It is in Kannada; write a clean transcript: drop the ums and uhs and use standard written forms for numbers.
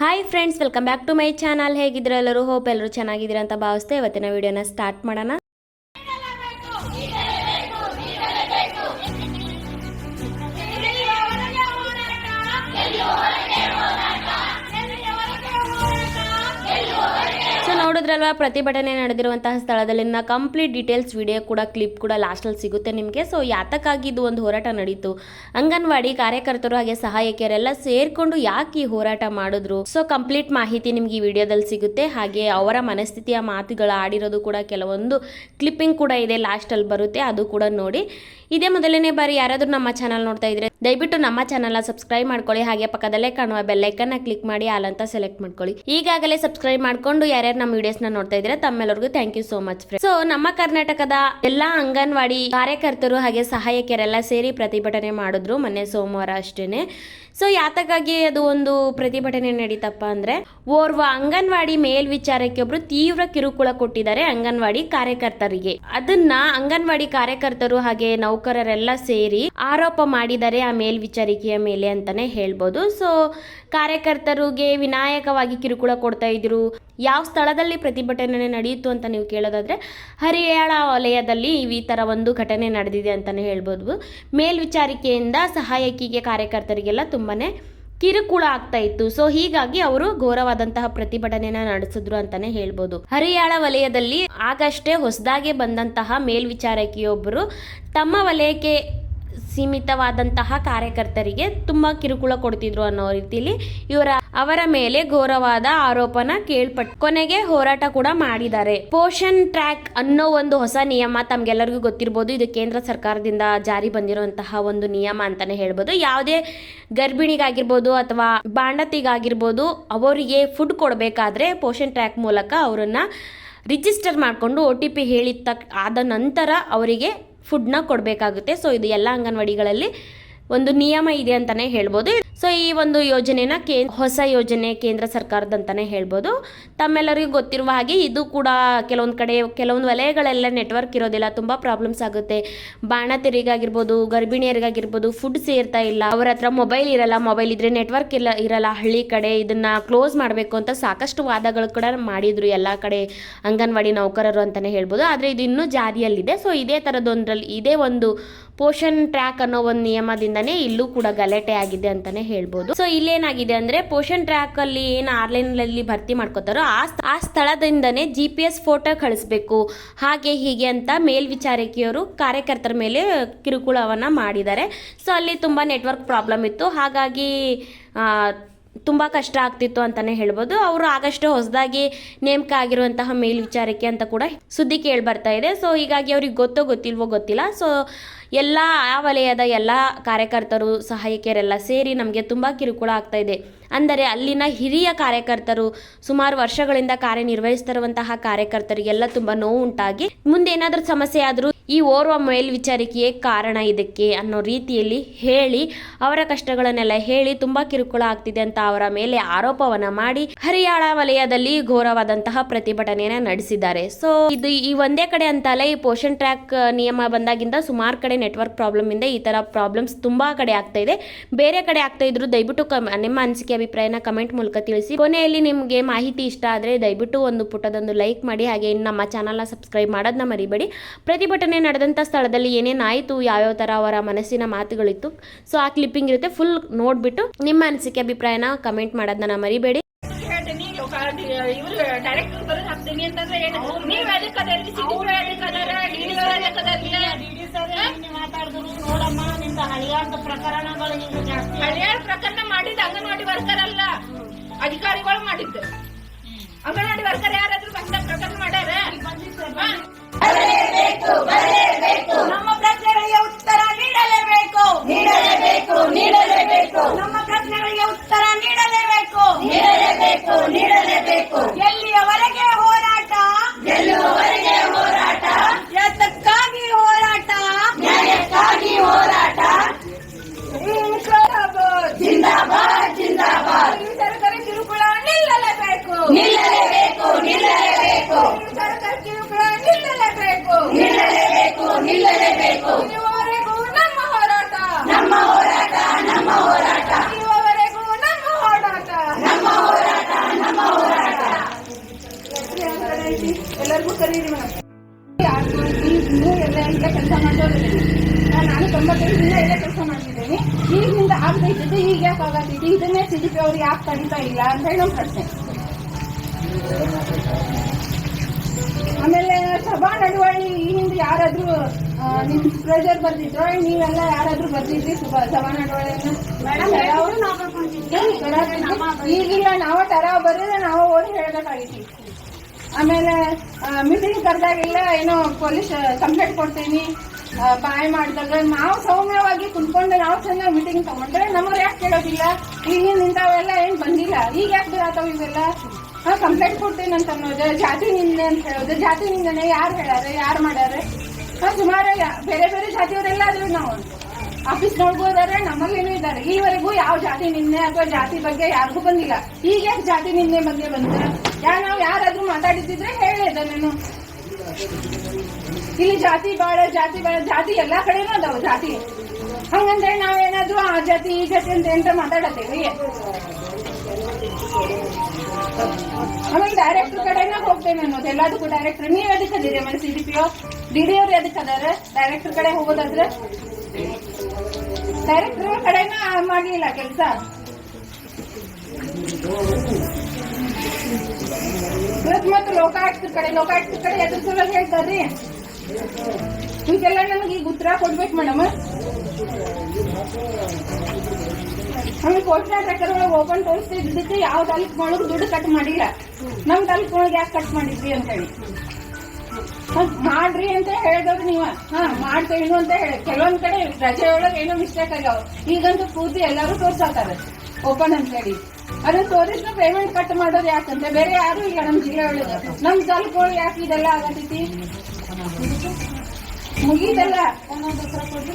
Hi friends, welcome back to my channel. ಹೇಗಿದ್ರೆ ಎಲ್ಲರೂ? ಹೋಪ್ ಎಲ್ಲರೂ ಚೆನ್ನಾಗಿದ್ದೀರಾ ಅಂತ ಭಾವಿಸ್ತೆ. ಇವತ್ತಿನ ವಿಡಿಯೋನ ಸ್ಟಾರ್ಟ್ ಮಾಡೋಣ. ನೋಡಿದ್ರಲ್ವಾ, ಪ್ರತಿಭಟನೆ ನಡೆದಿರುವಂತಹ ಸ್ಥಳದಲ್ಲಿನ ಕಂಪ್ಲೀಟ್ ಡೀಟೇಲ್ಸ್ ವಿಡಿಯೋ ಕೂಡ ಕ್ಲಿಪ್ ಕೂಡ ಲಾಸ್ಟಲ್ಲಿ ಸಿಗುತ್ತೆ ನಿಮಗೆ. ಸೊ ಯಾತಕ್ಕಾಗಿ ಇದು ಒಂದು ಹೋರಾಟ ನಡೀತು, ಅಂಗನವಾಡಿ ಕಾರ್ಯಕರ್ತರು ಹಾಗೆ ಸಹಾಯಕಿಯರೆಲ್ಲ ಸೇರ್ಕೊಂಡು ಯಾಕೆ ಈ ಹೋರಾಟ ಮಾಡಿದ್ರು, ಸೊ ಕಂಪ್ಲೀಟ್ ಮಾಹಿತಿ ನಿಮ್ಗೆ ಈ ವಿಡಿಯೋದಲ್ಲಿ ಸಿಗುತ್ತೆ. ಹಾಗೆ ಅವರ ಮನಸ್ಥಿತಿಯ ಮಾತುಗಳು ಆಡಿರೋದು ಕೂಡ ಕೆಲವೊಂದು ಕ್ಲಿಪ್ಪಿಂಗ್ ಕೂಡ ಇದೆ, ಲಾಸ್ಟಲ್ಲಿ ಬರುತ್ತೆ, ಅದು ಕೂಡ ನೋಡಿ. ಇದೇ ಮೊದಲನೇ ಬಾರಿ ಯಾರಾದರೂ ನಮ್ಮ ಚಾನಲ್ ನೋಡ್ತಾ ಇದ್ರೆ ದಯವಿಟ್ಟು ನಮ್ಮ ಚಾನಲ್ನ ಸಬ್ಸ್ಕ್ರೈಬ್ ಮಾಡ್ಕೊಳ್ಳಿ. ಹಾಗೆ ಪಕ್ಕದಲ್ಲೇ ಕಾಣುವ ಬೆಲ್ಲೈಕನ್ನ ಕ್ಲಿಕ್ ಮಾಡಿ ಆಲ್ ಅಂತ ಸೆಲೆಕ್ಟ್ ಮಾಡ್ಕೊಳ್ಳಿ. ಈಗಾಗಲೇ ಸಬ್ಸ್ಕ್ರೈಬ್ ಮಾಡ್ಕೊಂಡು ಯಾರ್ಯಾರು ನಮ್ಮ ವಿಡಿಯೋಸ್ನ ನೋಡ್ತಾ ಇದ್ರೆ ತಮ್ಮೆಲ್ಲರಿಗೂ thank you so much. So ನಮ್ಮ ಕರ್ನಾಟಕದ ಎಲ್ಲಾ ಅಂಗನವಾಡಿ ಕಾರ್ಯಕರ್ತರು ಹಾಗೆ ಸಹಾಯಕಿಯರೆಲ್ಲ ಸೇರಿ ಪ್ರತಿಭಟನೆ ಮಾಡಿದ್ರು ಮೊನ್ನೆ ಸೋಮವಾರ ಅಷ್ಟೇನೆ. ಸೊ ಯಾತಕ್ಕಾಗಿ ಅದು ಒಂದು ಪ್ರತಿಭಟನೆ ನಡೀತಪ್ಪ ಅಂದ್ರೆ, ಓರ್ವ ಅಂಗನವಾಡಿ ಮೇಲ್ವಿಚಾರಕ್ಕೆ ಒಬ್ರು ತೀವ್ರ ಕಿರುಕುಳ ಕೊಟ್ಟಿದ್ದಾರೆ ಅಂಗನವಾಡಿ ಕಾರ್ಯಕರ್ತರಿಗೆ. ಅದನ್ನ ಅಂಗನವಾಡಿ ಕಾರ್ಯಕರ್ತರು ಹಾಗೆ ನೌಕರರೆಲ್ಲ ಸೇರಿ ಆರೋಪ ಮಾಡಿದ್ದಾರೆ ಆ ಮೇಲ್ವಿಚಾರಿಕೆಯ ಮೇಲೆ ಅಂತಾನೆ ಹೇಳ್ಬೋದು. ಸೊ ಕಾರ್ಯಕರ್ತರಿಗೆ ವಿನಾಯಕವಾಗಿ ಕಿರುಕುಳ ಕೊಡ್ತಾ ಇದ್ರು. ಯಾವ ಸ್ಥಳದಲ್ಲಿ ಪ್ರತಿಭಟನೆ ನಡೆಯಿತು ಅಂತ ನೀವು ಕೇಳೋದಾದ್ರೆ, ಹರಿಯಾಳ ವಲಯದಲ್ಲಿ ಈ ತರ ಒಂದು ಘಟನೆ ನಡೆದಿದೆ ಅಂತಾನೆ ಹೇಳ್ಬೋದು. ಮೇಲ್ವಿಚಾರಿಕೆಯಿಂದ ಸಹಾಯಕಿಗೆ ಕಾರ್ಯಕರ್ತರಿಗೆಲ್ಲ ತುಂಬಾನೇ ಕಿರುಕುಳ ಆಗ್ತಾ ಇತ್ತು. ಸೊ ಹೀಗಾಗಿ ಅವರು ಘೋರವಾದಂತಹ ಪ್ರತಿಭಟನೆನ ನಡೆಸಿದ್ರು ಅಂತಾನೆ ಹೇಳ್ಬೋದು. ಹರಿಯಾಳ ವಲಯದಲ್ಲಿ ಆಗಷ್ಟೇ ಹೊಸದಾಗಿ ಬಂದಂತಹ ಮೇಲ್ವಿಚಾರಕಿಯೊಬ್ಬರು ತಮ್ಮ ವಲಯಕ್ಕೆ ಸೀಮಿತವಾದಂತಹ ಕಾರ್ಯಕರ್ತರಿಗೆ ತುಂಬಾ ಕಿರುಕುಳ ಕೊಡ್ತಿದ್ರು ಅನ್ನೋ ರೀತಿಯಲ್ಲಿ ಅವರ ಮೇಲೆ ಘೋರವಾದ ಆರೋಪನ ಕೇಳ್ಪಟ್ಟು ಕೊನೆಗೆ ಹೋರಾಟ ಕೂಡ ಮಾಡಿದ್ದಾರೆ. ಪೋಷನ್ ಟ್ರ್ಯಾಕ್ ಅನ್ನೋ ಒಂದು ಹೊಸ ನಿಯಮ ತಮ್ಗೆಲ್ಲರಿಗೂ ಗೊತ್ತಿರಬಹುದು. ಇದು ಕೇಂದ್ರ ಸರ್ಕಾರದಿಂದ ಜಾರಿ ಬಂದಿರುವಂತಹ ಒಂದು ನಿಯಮ ಅಂತಾನೆ ಹೇಳ್ಬೋದು. ಯಾವುದೇ ಗರ್ಭಿಣಿಗಾಗಿರ್ಬೋದು ಅಥವಾ ಬಾಣತಿಗಾಗಿರ್ಬೋದು, ಅವರಿಗೆ ಫುಡ್ ಕೊಡಬೇಕಾದ್ರೆ ಪೋಷನ್ ಟ್ರ್ಯಾಕ್ ಮೂಲಕ ಅವರನ್ನ ರಿಜಿಸ್ಟರ್ ಮಾಡಿಕೊಂಡು OTP ಆದ ನಂತರ ಅವರಿಗೆ ಫುಡ್ನ ಕೊಡಬೇಕಾಗುತ್ತೆ. ಸೊ ಇದು ಎಲ್ಲ ಅಂಗನವಾಡಿಗಳಲ್ಲಿ ಒಂದು ನಿಯಮ ಇದೆ ಅಂತಾನೆ ಹೇಳ್ಬೋದು. ಸೊ ಈ ಒಂದು ಯೋಜನೆನ ಹೊಸ ಯೋಜನೆ ಕೇಂದ್ರ ಸರ್ಕಾರದಂತಾನೆ ಹೇಳ್ಬೋದು. ತಮ್ಮೆಲ್ಲರಿಗೂ ಗೊತ್ತಿರುವ ಹಾಗೆ ಇದು ಕೂಡ ಕೆಲವೊಂದು ವಲಯಗಳೆಲ್ಲ ನೆಟ್ವರ್ಕ್ ಇರೋದಿಲ್ಲ, ತುಂಬಾ ಪ್ರಾಬ್ಲಮ್ಸ್ ಆಗುತ್ತೆ. ಬಾಣತಿಯರಿಗಾಗಿರ್ಬೋದು, ಗರ್ಭಿಣಿಯರಿಗಾಗಿರ್ಬೋದು ಫುಡ್ ಸೇರ್ತಾ ಇಲ್ಲ, ಅವರ ಹತ್ರ ಮೊಬೈಲ್ ಇರಲ್ಲ, ಮೊಬೈಲ್ ಇದ್ರೆ ನೆಟ್ವರ್ಕ್ ಇರಲ್ಲ ಹಳ್ಳಿ ಕಡೆ. ಇದನ್ನ ಕ್ಲೋಸ್ ಮಾಡಬೇಕು ಅಂತ ಸಾಕಷ್ಟು ವಾದಗಳು ಕೂಡ ಮಾಡಿದ್ರು ಎಲ್ಲ ಕಡೆ ಅಂಗನವಾಡಿ ನೌಕರರು ಅಂತಾನೆ ಹೇಳ್ಬೋದು. ಆದ್ರೆ ಇದು ಇನ್ನೂ ಜಾರಿಯಲ್ಲಿದೆ. ಸೊ ಇದೇ ತರದೊಂದ್ರಲ್ಲಿ ಇದೇ ಒಂದು ಪೋಷನ್ ಟ್ರ್ಯಾಕ್ ಅನ್ನೋ ಒಂದು ನಿಯಮದಿಂದನೇ ಇಲ್ಲೂ ಕೂಡ ಗಲಾಟೆ ಆಗಿದೆ ಅಂತಾನೆ ಹೇಳ್ಬೋದು. ಸೊ ಇಲ್ಲೇನಾಗಿದೆ ಅಂದ್ರೆ, ಪೋಷನ್ ಟ್ರ್ಯಾಕ್ ಅಲ್ಲಿ ಏನು ಆನ್ಲೈನ್ ಅಲ್ಲಿ ಭರ್ತಿ ಮಾಡ್ಕೋತಾರೋ ಆ ಸ್ಥಳದಿಂದನೇ GPS ಫೋಟೋ ಕಳಿಸ್ಬೇಕು, ಹಾಗೆ ಹೀಗೆ ಅಂತ ಮೇಲ್ವಿಚಾರಕಿಯವರು ಕಾರ್ಯಕರ್ತರ ಮೇಲೆ ಕಿರುಕುಳವನ್ನ ಮಾಡಿದ್ದಾರೆ. ಸೊ ಅಲ್ಲಿ ತುಂಬಾ ನೆಟ್ವರ್ಕ್ ಪ್ರಾಬ್ಲಮ್ ಇತ್ತು, ಹಾಗಾಗಿ ತುಂಬ ಕಷ್ಟ ಆಗ್ತಿತ್ತು ಅಂತಾನೆ ಹೇಳ್ಬೋದು. ಅವರು ಆಗಷ್ಟೇ ಹೊಸದಾಗಿ ನೇಮಕ ಆಗಿರುವಂತಹ ಮೇಲ್ವಿಚಾರಕಿ ಅಂತ ಕೂಡ ಸುದ್ದಿ ಕೇಳಿ ಬರ್ತಾ ಇದೆ. ಸೊ ಹೀಗಾಗಿ ಅವ್ರಿಗೆ ಗೊತ್ತಿಲ್ವೋ ಗೊತ್ತಿಲ್ಲ. ಸೊ ಎಲ್ಲ ಆ ವಲಯದ ಎಲ್ಲ ಕಾರ್ಯಕರ್ತರು ಸಹಾಯಕಿಯರೆಲ್ಲ ಸೇರಿ ನಮಗೆ ತುಂಬ ಕಿರುಕುಳ ಆಗ್ತಾ ಇದೆ ಅಂದರೆ, ಅಲ್ಲಿನ ಹಿರಿಯ ಕಾರ್ಯಕರ್ತರು ಸುಮಾರು ವರ್ಷಗಳಿಂದ ಕಾರ್ಯನಿರ್ವಹಿಸ್ತಿರುವಂತಹ ಕಾರ್ಯಕರ್ತರಿಗೆಲ್ಲ ತುಂಬ ನೋವು ಉಂಟಾಗಿ ಮುಂದೆ ಏನಾದರೂ ಸಮಸ್ಯೆ ಆದರೂ ಈ ಓರ್ವ ಮೇಲ್ವಿಚಾರಕಿಯೇ ಕಾರಣ ಇದಕ್ಕೆ ಅನ್ನೋ ರೀತಿಯಲ್ಲಿ ಹೇಳಿ ಅವರ ಕಷ್ಟಗಳನ್ನೆಲ್ಲ ಹೇಳಿ ತುಂಬಾ ಕಿರುಕುಳ ಆಗ್ತಿದೆ ಅಂತ ಅವರ ಮೇಲೆ ಆರೋಪವನ್ನ ಮಾಡಿ ಹರಿಯಾಳ ವಲಯದಲ್ಲಿ ಘೋರವಾದಂತಹ ಪ್ರತಿಭಟನೆಯನ್ನ ನಡೆಸಿದ್ದಾರೆ. ಸೊ ಇದು ಈ ಒಂದೇ ಕಡೆ ಅಂತಲ್ಲ, ಈ ಪೋಷನ್ ಟ್ರ್ಯಾಕ್ ನಿಯಮ ಬಂದಾಗಿಂದ ಸುಮಾರು ಕಡೆ ನೆಟ್ವರ್ಕ್ ಪ್ರಾಬ್ಲಮ್ ಇಂದ ಈ ತರ ಪ್ರಾಬ್ಲಮ್ಸ್ ತುಂಬಾ ಕಡೆ ಆಗ್ತಾ ಇದೆ. ಬೇರೆ ಕಡೆ ಆಗ್ತಾ ಇದ್ರು ದಯವಿಟ್ಟು ನಿಮ್ಮ ಅನಿಸಿಕೆ ಅಭಿಪ್ರಾಯನ ಕಮೆಂಟ್ ಮೂಲಕ ತಿಳಿಸಿ. ಕೊನೆಯಲ್ಲಿ ನಿಮಗೆ ಮಾಹಿತಿ ಇಷ್ಟ ಆದ್ರೆ ದಯವಿಟ್ಟು ಒಂದು ಪುಟ್ಟದೊಂದು ಲೈಕ್ ಮಾಡಿ, ಹಾಗೆ ನಮ್ಮ ಚಾನಲ್ನ ಸಬ್ಸ್ಕ್ರೈಬ್ ಮಾಡೋದನ್ನ ಮರಿಬೇಡಿ. ಪ್ರತಿಭಟನೆ ನಡೆದಂತ ಸ್ಥಳದಲ್ಲಿ ಏನೇನಾಯಿತು, ಯಾವ್ಯಾವ ತರ ಅವರ ಮನಸ್ಸಿನ ಮಾತುಗಳಿತ್ತು, ಸೊ ಆ ಕ್ಲಿಪ್ಪಿಂಗ್ ಇರುತ್ತೆ, ಫುಲ್ ನೋಡ್ಬಿಟ್ಟು ನಿಮ್ಮ ಅನಿಸಿಕೆ ಅಭಿಪ್ರಾಯನ ಕಮೆಂಟ್ ಮಾಡೋದನ್ನ ಮರಿಬೇಡಿ. ಪ್ರಕರಣ ಮಾಡಿದ ಅಂಗನವಾಡಿ ವರ್ಕರ್ ಅಲ್ಲ, ಅಧಿಕಾರಿಗಳು ಮಾಡಿದ್ದು. ಅಂಗನವಾಡಿ ವರ್ಕರ್ ಯಾರಾದ್ರೂ ಪ್ರಕರಣ ಮಾಡ್ಯಾರ? ನಮ್ಮ ಪ್ರಶ್ನೆಗಳಿಗೆ ಉತ್ತರ ನೀಡಲೇಬೇಕು, ನೀಡಲೇಬೇಕು, ನೀಡಲೇಬೇಕು. ನಮ್ಮ ಪ್ರಶ್ನೆಗಳಿಗೆ ಉತ್ತರ ನೀಡಲೇಬೇಕು, ನೀಡಲೇಬೇಕು, ನೀಡಲೇಬೇಕು. ಎಲ್ಲಿಯವರೆಗೆ ಹೋರಾಟ, ಎಲ್ಲಿಯವರೆಗೆ ಹೋರಾಟ, ಯಾತಕ್ಕಾಗಿ ಹೋರಾಟ, ನ್ಯಾಯಕ್ಕಾಗಿ ಹೋರಾಟ. ಜಿಂದಾಬಾದ್, ಜಿಂದಾಬಾದ್. ಸರ್ಕಾರ ಕಿರುಕುಳ ನಿಲ್ಲಲೇಬೇಕು, ನಿಲ್ಲಲೇಬೇಕು, ನಿಲ್ಲಲೇಬೇಕು. ಸರ್ಕಾರ ಕಿರುಕುಳ ನಿಲ್ಲಲೇಬೇಕು, ನಿಲ್ಲಲೇಬೇಕು, ನಿಲ್ಲಲೇಬೇಕು. ಇದುವರೆಗೂ ನಮ್ಮ ಹೋರಾಟ, ನಮ್ಮ ಹೋರಾಟ, ನಮ್ಮ ಹೋರಾಟ. ಇದುವರೆಗೂ ನಮ್ಮ ಹೋರಾಟ, ನಮ್ಮ ಎಲ್ಲರಿಗೂ ಕರೀರಿ ಮೇಡಮ್. ನೀವು ಎಲ್ಲ ಈಗ ಕೆಲಸ ಮಾಡೋದಿಲ್ಲ. ನಾನು 95 ದಿನ ಎಲ್ಲ ಕೆಲಸ ಮಾಡ್ತಿದ್ದೇನೆ. ಈಗಿನಿಂದ ಆಗ್ತೈತಿದ್ದು ಈಗ ಯಾಕೆ ಆಗತ್ತೈತಿ, ಇದನ್ನೇ CDP ಅವ್ರು ಯಾಕೆ ಕರೀತಾ ಇಲ್ಲ ಅಂತ ಹೇಳಿ ನಮ್ಮ ಪ್ರಶ್ನೆ. ಆಮೇಲೆ ಸಭಾ ನಡವಳಿ ಈ ಹಿಂದೆ ಯಾರಾದ್ರೂ ನಿಮ್ ಪ್ರೆಷರ್ ಬರ್ತಿದ್ರು, ನೀವೆಲ್ಲ ಯಾರಾದ್ರೂ ಬರ್ತಿದ್ರಿ ಸಭಾ ನಡವಳಿಯನ್ನು? ಈಗಿಲ್ಲ, ನಾವು ಟರಾವ್ ಬರೆದ್ರೆ ನಾವು ಓದಿ ಹೇಳ್ಬೇಕಾಗಿತ್ತು. ಆಮೇಲೆ ಮೀಟಿಂಗ್ ಕರೆದಾಗೆಲ್ಲ ಏನೋ ಪೊಲೀಸ್ ಕಂಪ್ಲೇಂಟ್ ಕೊಡ್ತೀನಿ ಬಾಯ್ ಮಾಡಿದಾಗ ನಾವು ಸೌಮ್ಯವಾಗಿ ಕುಂತ್ಕೊಂಡು ನಾವು ಚೆನ್ನಾಗಿ ಮೀಟಿಂಗ್ ತಗೊಂಡ್ರೆ ನಮಗೆ ಯಾಕೆ ಕೇಳೋದಿಲ್ಲ? ಈಗ ನಿಂತಾವೆಲ್ಲ ಏನ್ ಬಂದಿಲ್ಲ, ಈಗ ಯಾಕೆ ಬರತ್ತಾವ ಇವೆಲ್ಲ? ಕಂಪ್ಲೇಂಟ್ ಕೊಡ್ತೀನಿ ಅಂತ ಅನ್ನೋದು, ಜಾತಿ ನಿಂದೆ ಅಂತ ಹೇಳೋದು. ಜಾತಿ ನಿಂದನೆ ಯಾರು ಹೇಳಾರೆ, ಯಾರು ಮಾಡ್ಯಾರೆ? ಸುಮಾರು ಬೇರೆ ಬೇರೆ ಜಾತಿಯವರೆಲ್ಲ ಆದ್ರೂ ನಾವು ಆಫೀಸ್ ನೋಡ್ಬೋದಾರೆ, ನಮ್ಮಲ್ಲೇನೂ ಇದ್ದಾರೆ. ಈವರೆಗೂ ಯಾವ ಜಾತಿ ನಿಂದೆ ಅಥವಾ ಜಾತಿ ಬಗ್ಗೆ ಯಾರಿಗೂ ಬಂದಿಲ್ಲ. ಈಗ ಯಾಕೆ ಜಾತಿ ನಿಂದೆ ಬಗ್ಗೆ ಬಂದ್ರೆ ನಾವು ಯಾರಾದ್ರೂ ಮಾತಾಡಿದ್ರೆ ಹೇಳಿದೆ ನಾನು. ಇಲ್ಲಿ ಜಾತಿ ಬಾಳ ಜಾತಿ ಎಲ್ಲಾ ಕಡೆನೂ ಅದಾವ ಜಾತಿ. ಹಂಗಂದ್ರೆ ನಾವೇನಾದ್ರೂ ಆ ಜಾತಿ ಈ ಜಾತಿ ಅಂತ ಮಾತಾಡತ್ತೇವಿ. ಆಮೇಲೆ ಡೈರೆಕ್ಟರ್ ಕಡೆನ ಹೋಗ್ತೇನೆ ಅನ್ನೋದು ಎಲ್ಲದಕ್ಕೂ. ಡೈರೆಕ್ಟರ್ ನೀವ್ ಎದಕ್ಕೆ ಅದೀರಿ? ಆಮೇಲೆ CDP DD ಅವ್ರು ಎದಕ್ಕೆ ಅದಾರ? ಡೈರೆಕ್ಟರ್ ಕಡೆ ಹೋಗೋದಾದ್ರೆ ಡೈರೆಕ್ಟರ್ ಕಡೆನ ಮಾಡ್ಲಿಲ್ಲ ಕೆಲಸ. ಮತ್ತು ಲೋಕಾಯುಕ್ತ ಕಡೆ ಎದ್ರ ಸಲುವಾಗಿ ಹೇಳ್ತಾರ್ರಿ? ಇವಕ್ಕೆಲ್ಲ ನಮ್ಗೆ ಈಗ ಉತ್ತರ ಕೊಡ್ಬೇಕು ಮೇಡಮ್. ಆಮೇಲೆ ಪೋಸ್ಟಲ್ ಟ್ರ್ಯಾಕರ್ ಒಳಗೆ ಓಪನ್ ತೋರಿಸ್ತಿದ್ದಕ್ಕೆ ಯಾವ ತಾಲೂಕು ಒಳಗೆ ದುಡ್ಡು ಕಟ್ ಮಾಡಿಲ್ಲ. ನಮ್ ತಾಲೂಕು ಒಳಗೆ ಯಾಕೆ ಕಟ್ ಮಾಡಿದ್ರಿ ಅಂತ ಹೇಳಿ ಮಾಡ್ರಿ ಅಂತ ಹೇಳಿದವ್ರು ನೀವ. ಮಾಡ್ತೇವೆ ಅಂತ ಹೇಳಿ ಕೆಲವೊಂದ್ ಕಡೆ ರಜೆ ಒಳಗೆ ಏನೋ ಮಿಸ್ಟೇಕ್ ಆಗ್ಯಾವ. ಈಗಂತೂ ಪೂರ್ತಿ ಎಲ್ಲರೂ ತೋರ್ಸಾತಾರೆ ಓಪನ್ ಅಂತ ಹೇಳಿ. ಅದು ತೋರಿಸಿದ ಪೇಮೆಂಟ್ ಕಟ್ ಮಾಡೋದು ಯಾಕಂದ್ರೆ ಬೇರೆ ಯಾರು ಇಲ್ಲ ನಮ್ ಜಿಲ್ಲೆ ಒಳಗೆ. ನಮ್ ತಾಲೂಕು ಒಳಗೆ ಯಾಕೆ ಇದೆಲ್ಲ ಆಗತೈತಿ? ಮುಗೀತಲ್ಲ, ಕೊಡ್ರಿ.